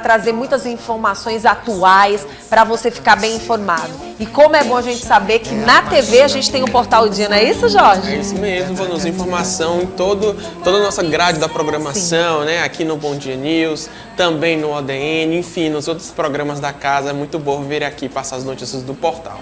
trazer muitas informações atuais para você ficar bem informado. E como é bom a gente saber que na TV a gente tem o Portal do Dia, não é isso, Jorge? É isso mesmo, Vanusa. Informação em toda a nossa grade da programação, né? Aqui no Bom Dia News, também no ODN, enfim, nos outros programas da casa. É muito bom vir aqui passar as notícias do portal.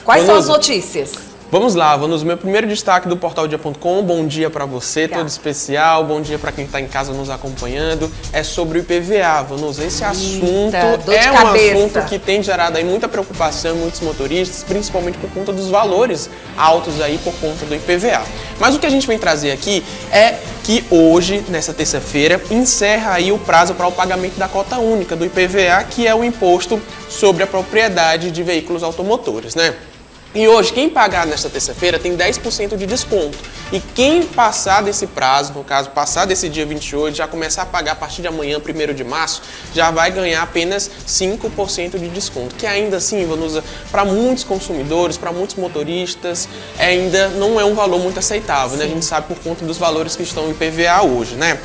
Quais são as notícias? Vamos lá, Vanusa. Meu primeiro destaque do portaldia.com, bom dia para você, todo especial, bom dia para quem está em casa nos acompanhando, é sobre o IPVA, Vanusa. Esse assunto é um assunto que tem gerado aí muita preocupação em muitos motoristas, principalmente por conta dos valores altos aí por conta do IPVA. Mas o que a gente vem trazer aqui é que hoje, nessa terça-feira, encerra aí o prazo para o pagamento da cota única do IPVA, que é o imposto sobre a propriedade de veículos automotores, né? E hoje, quem pagar nesta terça-feira tem 10% de desconto. E quem passar desse prazo, no caso, passar desse dia 28, já começar a pagar a partir de amanhã, 1º de março, já vai ganhar apenas 5% de desconto. Que ainda assim, Vanusa, para muitos consumidores, para muitos motoristas, ainda não é um valor muito aceitável, né? A gente sabe por conta dos valores que estão em IPVA hoje, né?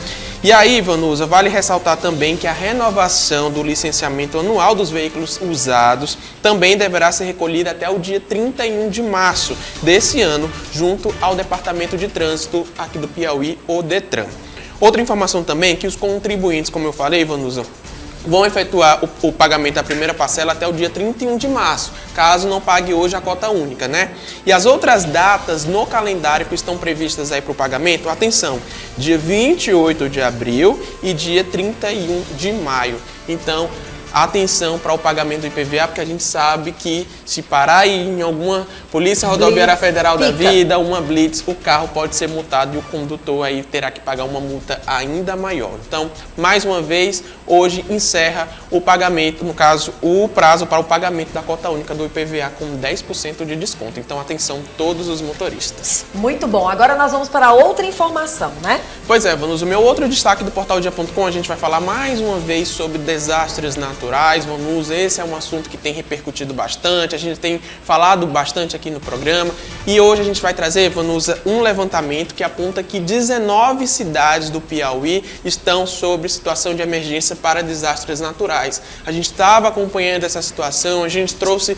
E aí, Vanusa, vale ressaltar também que a renovação do licenciamento anual dos veículos usados também deverá ser recolhida até o dia 31 de março desse ano, junto ao Departamento de Trânsito aqui do Piauí, o DETRAN. Outra informação também é que os contribuintes, como eu falei, Vanusa, vão efetuar o pagamento da primeira parcela até o dia 31 de março, caso não pague hoje a cota única, né? E as outras datas no calendário que estão previstas aí para o pagamento, atenção, dia 28 de abril e dia 31 de maio. Então, atenção para o pagamento do IPVA, porque a gente sabe que se parar aí em alguma Polícia Rodoviária Federal da vida, uma blitz, o carro pode ser multado e o condutor aí terá que pagar uma multa ainda maior. Então, mais uma vez, hoje encerra o pagamento, no caso, o prazo para o pagamento da cota única do IPVA com 10% de desconto. Então, atenção todos os motoristas. Muito bom. Agora nós vamos para outra informação, né? Pois é, Vanusa, o meu outro destaque do portaldia.com, a gente vai falar mais uma vez sobre desastres naturais. Vanusa, esse é um assunto que tem repercutido bastante, a gente tem falado bastante aqui no programa e hoje a gente vai trazer, Vanusa, um levantamento que aponta que 19 cidades do Piauí estão sob situação de emergência para desastres naturais. A gente estava acompanhando essa situação, a gente trouxe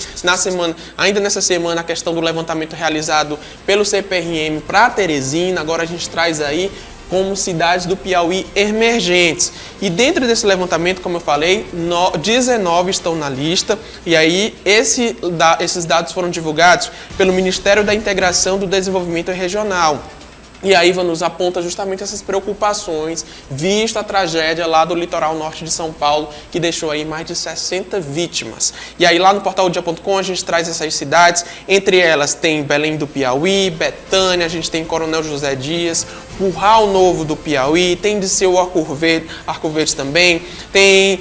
ainda nessa semana a questão do levantamento realizado pelo CPRM para Teresina, agora a gente traz aí como cidades do Piauí emergentes. E dentro desse levantamento, como eu falei, 19 estão na lista, e aí esses dados foram divulgados pelo Ministério da Integração do Desenvolvimento Regional. E aí, nos aponta justamente essas preocupações, vista a tragédia lá do litoral norte de São Paulo, que deixou aí mais de 60 vítimas. E aí, lá no portaldia.com, a gente traz essas cidades, entre elas tem Belém do Piauí, Betânia, a gente tem Coronel José Dias, Curral Novo do Piauí, tem Disseu Arco Verde também, tem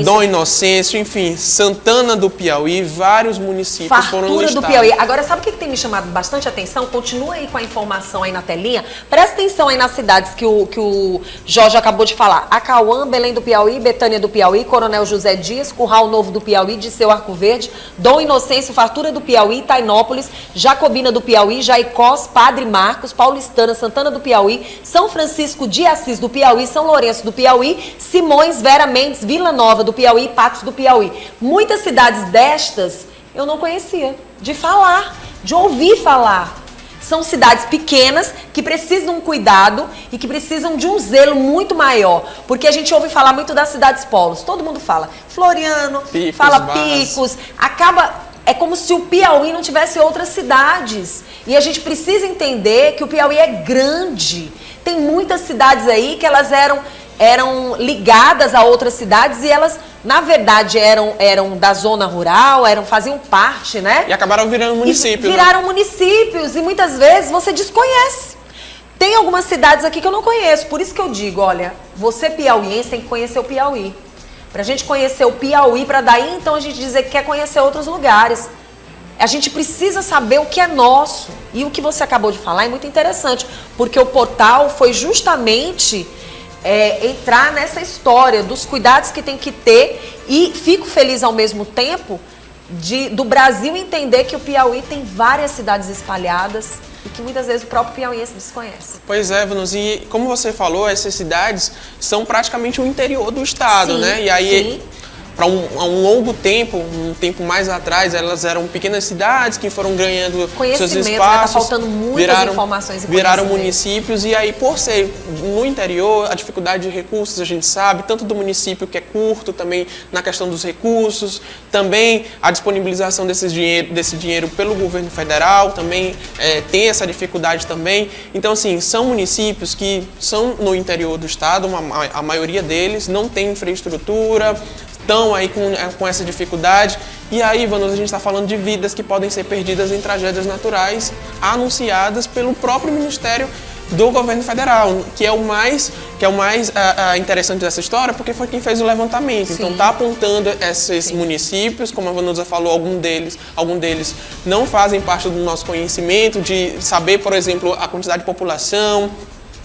Dom Inocêncio, enfim, Santana do Piauí, vários municípios foram listados. Do Piauí. Agora, sabe o que tem me chamado bastante atenção? Continua aí com a informação aí na telinha. Presta atenção aí nas cidades que o Jorge acabou de falar. Acauã, Belém do Piauí, Betânia do Piauí, Coronel José Dias, Curral Novo do Piauí, Disseu Arco Verde, Dom Inocêncio, Fartura do Piauí, Tainópolis, Jacobina do Piauí, Jaicós, Padre Marcos, Paulistana, Santana do Piauí, São Francisco de Assis do Piauí, São Lourenço do Piauí, Simões, Vera Mendes, Vila Nova do Piauí, Patos do Piauí. Muitas cidades destas eu não conhecia, de ouvir falar. São cidades pequenas que precisam de um cuidado e que precisam de um zelo muito maior. Porque a gente ouve falar muito das cidades polos. Todo mundo fala Floriano, Picos. É como se o Piauí não tivesse outras cidades. E a gente precisa entender que o Piauí é grande. Tem muitas cidades aí que elas eram ligadas a outras cidades e elas, na verdade, eram da zona rural, faziam parte, né? E acabaram virando municípios. Viraram municípios e muitas vezes você desconhece. Tem algumas cidades aqui que eu não conheço, por isso que eu digo, olha, você piauiense tem que conhecer o Piauí. Pra gente conhecer o Piauí, para daí então a gente dizer que quer conhecer outros lugares. A gente precisa saber o que é nosso. E o que você acabou de falar é muito interessante, porque o portal foi justamente entrar nessa história dos cuidados que tem que ter, e fico feliz ao mesmo tempo do Brasil entender que o Piauí tem várias cidades espalhadas e que muitas vezes o próprio piauiense desconhece. Pois é, Vanusa, e como você falou, essas cidades são praticamente o interior do estado, né? E aí, para um longo tempo, um tempo mais atrás, elas eram pequenas cidades que foram ganhando seus espaços. Tá faltando muitas informações e viraram municípios, e aí, por ser no interior, a dificuldade de recursos, a gente sabe, tanto do município que é curto, também na questão dos recursos, também a disponibilização desse dinheiro pelo governo federal, também tem essa dificuldade também. Então, assim, são municípios que são no interior do estado, a maioria deles não tem infraestrutura, estão aí com essa dificuldade. E aí, Vanusa, a gente está falando de vidas que podem ser perdidas em tragédias naturais anunciadas pelo próprio Ministério do Governo Federal, que é o mais interessante dessa história, porque foi quem fez o levantamento. Sim. Então está apontando esses municípios, como a Vanusa falou, algum deles não fazem parte do nosso conhecimento, de saber, por exemplo, a quantidade de população,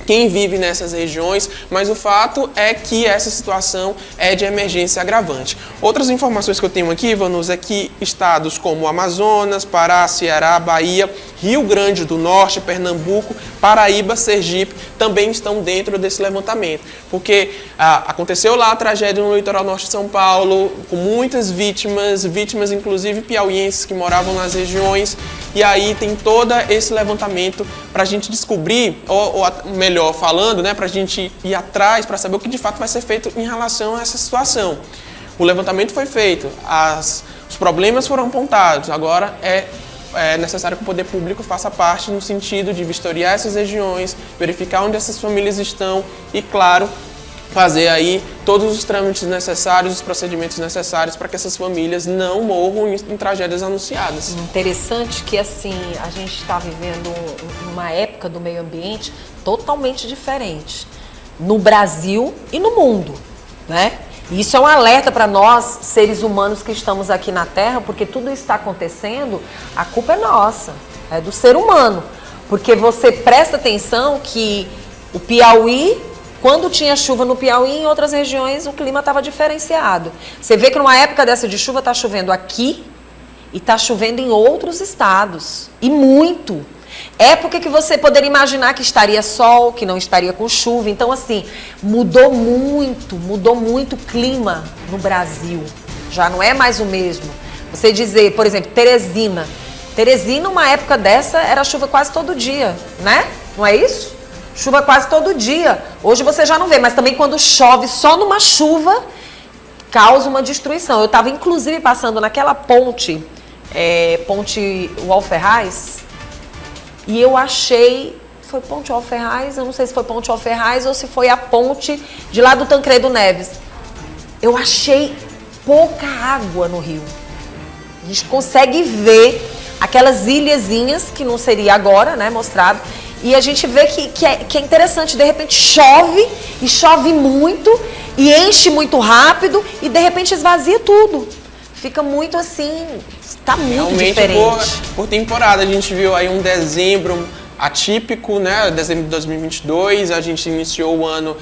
quem vive nessas regiões, mas o fato é que essa situação é de emergência agravante. Outras informações que eu tenho aqui, Vanusa, é que estados como Amazonas, Pará, Ceará, Bahia, Rio Grande do Norte, Pernambuco, Paraíba, Sergipe também estão dentro desse levantamento, porque aconteceu lá a tragédia no litoral norte de São Paulo, com muitas vítimas inclusive piauienses que moravam nas regiões, e aí tem todo esse levantamento para a gente descobrir, ou melhor falando, né, para a gente ir atrás, para saber o que de fato vai ser feito em relação a essa situação. O levantamento foi feito, os problemas foram apontados, agora é necessário que o poder público faça parte no sentido de vistoriar essas regiões, verificar onde essas famílias estão e, claro, fazer aí todos os trâmites necessários, os procedimentos necessários para que essas famílias não morram em tragédias anunciadas. Interessante que, assim, a gente está vivendo uma época do meio ambiente totalmente diferente no Brasil e no mundo, né? E isso é um alerta para nós, seres humanos que estamos aqui na Terra, porque tudo isso está acontecendo, a culpa é nossa, é do ser humano. Porque você presta atenção que o Piauí, quando tinha chuva no Piauí, em outras regiões o clima estava diferenciado. Você vê que numa época dessa de chuva está chovendo aqui e está chovendo em outros estados, e muito. Época que você poderia imaginar que estaria sol, que não estaria com chuva. Então, assim, mudou muito o clima no Brasil. Já não é mais o mesmo. Você dizer, por exemplo, Teresina, uma época dessa, era chuva quase todo dia, né? Não é isso? Chuva quase todo dia. Hoje você já não vê, mas também quando chove só numa chuva, causa uma destruição. Eu estava, inclusive, passando naquela ponte Wall-Ferraz, e eu achei, foi Ponte Wall-Ferraz, eu não sei se foi Ponte Wall-Ferraz ou se foi a ponte de lá do Tancredo Neves. Eu achei pouca água no rio. A gente consegue ver aquelas ilhazinhas, que não seria agora, né, mostrado, e a gente vê que é interessante, de repente chove, e chove muito, e enche muito rápido, e de repente esvazia tudo. Fica muito assim, está muito realmente diferente. Por temporada, a gente viu aí um dezembro atípico, né? Dezembro de 2022, a gente iniciou o ano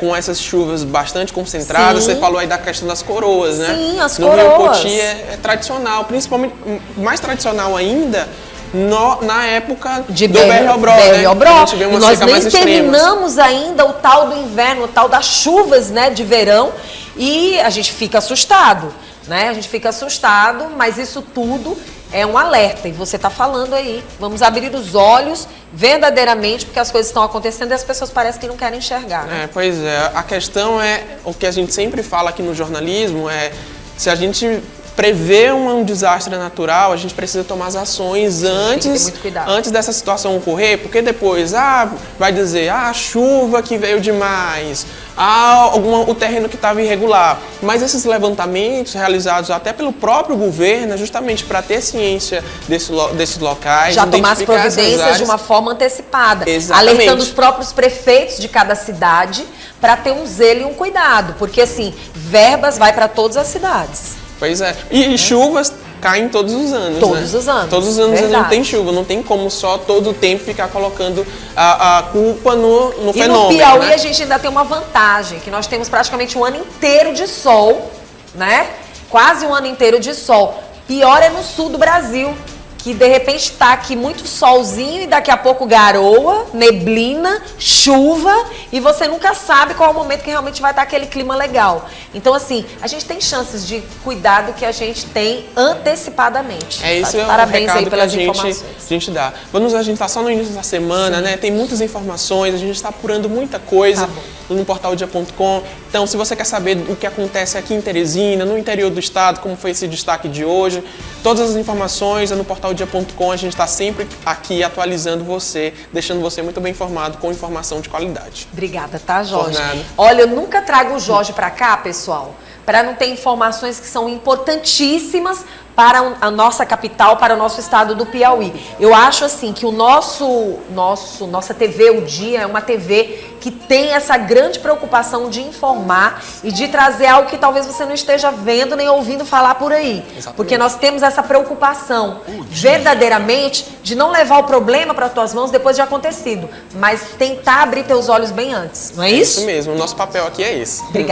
com essas chuvas bastante concentradas. Sim. Você falou aí da questão das coroas, né? Sim, as no coroas. No Rio Poti é tradicional, principalmente, mais tradicional ainda, na época do BR-Obró, né? A gente vê uma seca mais extrema. Nós nem terminamos ainda o tal do inverno, o tal das chuvas, né, de verão, e a gente fica assustado. Né? A gente fica assustado, mas isso tudo é um alerta. E você está falando aí, vamos abrir os olhos verdadeiramente, porque as coisas estão acontecendo e as pessoas parecem que não querem enxergar. Né? Pois é, a questão é, o que a gente sempre fala aqui no jornalismo, se a gente prevê um desastre natural, a gente precisa tomar as ações antes dessa situação ocorrer, porque depois vai dizer, a chuva que veio demais, o terreno que estava irregular. Mas esses levantamentos realizados até pelo próprio governo, justamente para ter ciência desses locais, já tomar as providências de uma forma antecipada, exatamente, alertando os próprios prefeitos de cada cidade para ter um zelo e um cuidado, porque assim, verbas vai para todas as cidades. Pois é. E chuvas caem todos os anos, Todos os anos. Todos os anos não tem chuva, não tem como só todo o tempo ficar colocando a culpa no fenômeno. E no Piauí, né? A gente ainda tem uma vantagem, que nós temos praticamente um ano inteiro de sol, né? Quase um ano inteiro de sol. Pior é no sul do Brasil, que de repente tá aqui muito solzinho e daqui a pouco garoa, neblina, chuva, e você nunca sabe qual é o momento que realmente vai estar aquele clima legal. Então, assim, a gente tem chances de cuidar do que a gente tem antecipadamente. É isso, Parabéns aí pelas informações. A gente dá. A gente tá só no início da semana, né? Tem muitas informações, a gente está apurando muita coisa no portaldia.com. Então, se você quer saber o que acontece aqui em Teresina, no interior do estado, como foi esse destaque de hoje, todas as informações no portaldia.com, a gente está sempre aqui atualizando você, deixando você muito bem informado com informação de qualidade. Obrigada, tá, Jorge? Olha, eu nunca trago o Jorge para cá, pessoal, para não ter informações que são importantíssimas para a nossa capital, para o nosso estado do Piauí. Eu acho assim que nossa TV O Dia é uma TV que tem essa grande preocupação de informar e de trazer algo que talvez você não esteja vendo nem ouvindo falar por aí. Exatamente. Porque nós temos essa preocupação verdadeiramente de não levar o problema para as tuas mãos depois de acontecido, mas tentar abrir teus olhos bem antes, não é isso? É isso mesmo, o nosso papel aqui é esse. Obrigada.